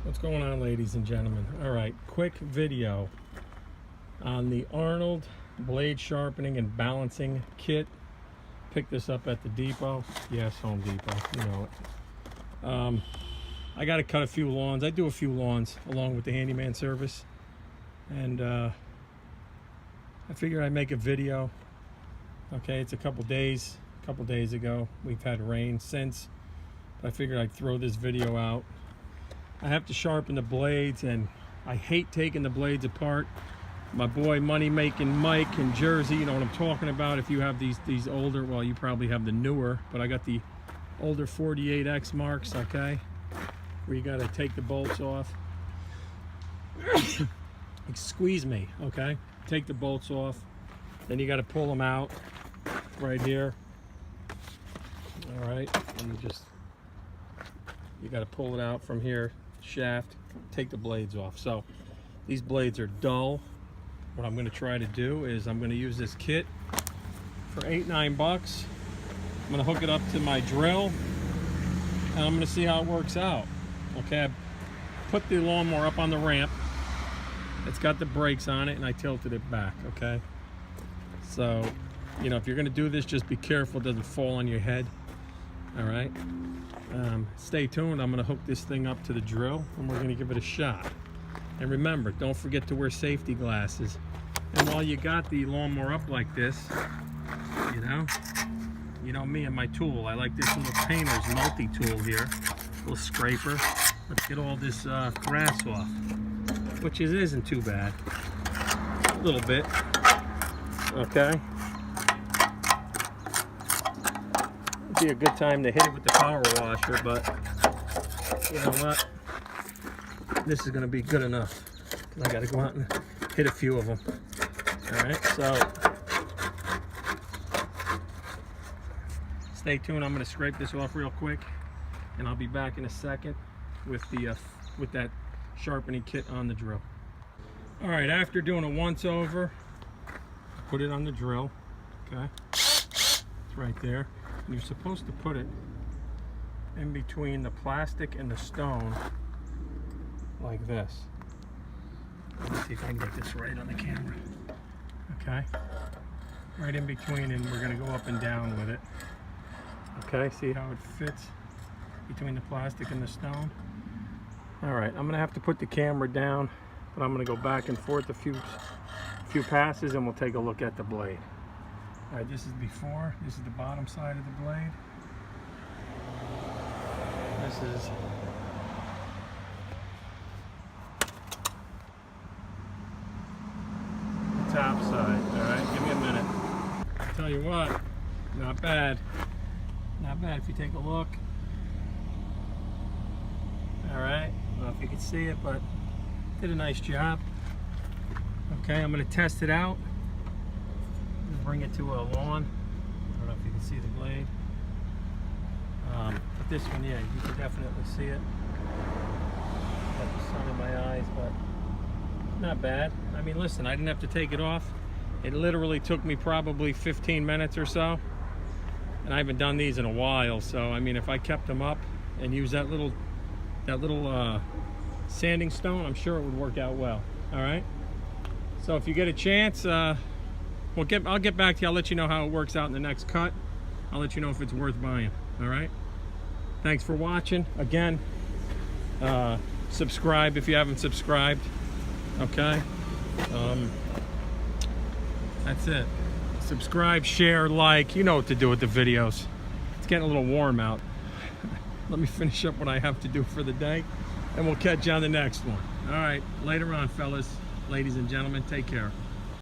What's going on, ladies and gentlemen? All right, quick video on the Arnold blade sharpening and balancing kit. Picked this up at the depot. Yes, Home Depot, you know it. I got to cut a few lawns. I do a few lawns along with the handyman service, and I figured I'd make a video. Okay, it's a couple days ago. We've had rain since, but I figured I'd throw this video out. I have to sharpen the blades, and I hate taking the blades apart. My boy Money Making Mike in Jersey, you know what I'm talking about. If you have these older, well, you probably have the newer, but I got the older 48X marks, okay, where you got to take the bolts off. Squeeze me, okay? Take the bolts off, then you got to pull them out right here. All right, and you got to pull it out from here, shaft, take the blades off. So these blades are dull. What I'm going to try to do is I'm going to use this kit for $8-9. I'm going to hook it up to my drill, and I'm going to see how it works out. Okay, I put the lawnmower up on the ramp. It's got the brakes on it, and I tilted it back. Okay, so you know, if you're going to do this, just be careful it doesn't fall on your head. All right, stay tuned. I'm going to hook this thing up to the drill, and we're going to give it a shot. And remember, don't forget to wear safety glasses. And while you got the lawnmower up like this, you know me and my tool. I like this little painter's multi-tool here, little scraper. Let's get all this grass off, which it isn't too bad. A little bit, okay. It'd be a good time to hit it with the power washer, but you know what? This is going to be good enough. I got to go out and hit a few of them. All right, so stay tuned. I'm going to scrape this off real quick, and I'll be back in a second with that sharpening kit on the drill. All right, after doing a once over, put it on the drill. Okay, it's right there. And you're supposed to put it in between the plastic and the stone, like this. Let's see if I can get this right on the camera. Okay, right in between, and we're going to go up and down with it. Okay, see how it fits between the plastic and the stone? All right, I'm going to have to put the camera down, but I'm going to go back and forth a few passes, and we'll take a look at the blade. All right, this is before. This is the bottom side of the blade. This is top side. All right, give me a minute. I'll tell you what, not bad. Not bad if you take a look. All right, I don't know if you can see it, but did a nice job. Okay, I'm going to test it out. Bring it to a lawn. I don't know if you can see the blade. But this one, yeah, you can definitely see it. Got the sun in my eyes, but not bad. I mean, listen, I didn't have to take it off. It literally took me probably 15 minutes or so, and I haven't done these in a while. So I mean, if I kept them up and used that little sanding stone, I'm sure it would work out well. All right. So if you get a chance, I'll get back to you. I'll let you know how it works out in the next cut. I'll let you know if it's worth buying. All right. Thanks for watching. Again, subscribe if you haven't subscribed. Okay. That's it. Subscribe, share, like. You know what to do with the videos. It's getting a little warm out. Let me finish up what I have to do for the day, and we'll catch you on the next one. All right. Later on, fellas, ladies and gentlemen. Take care.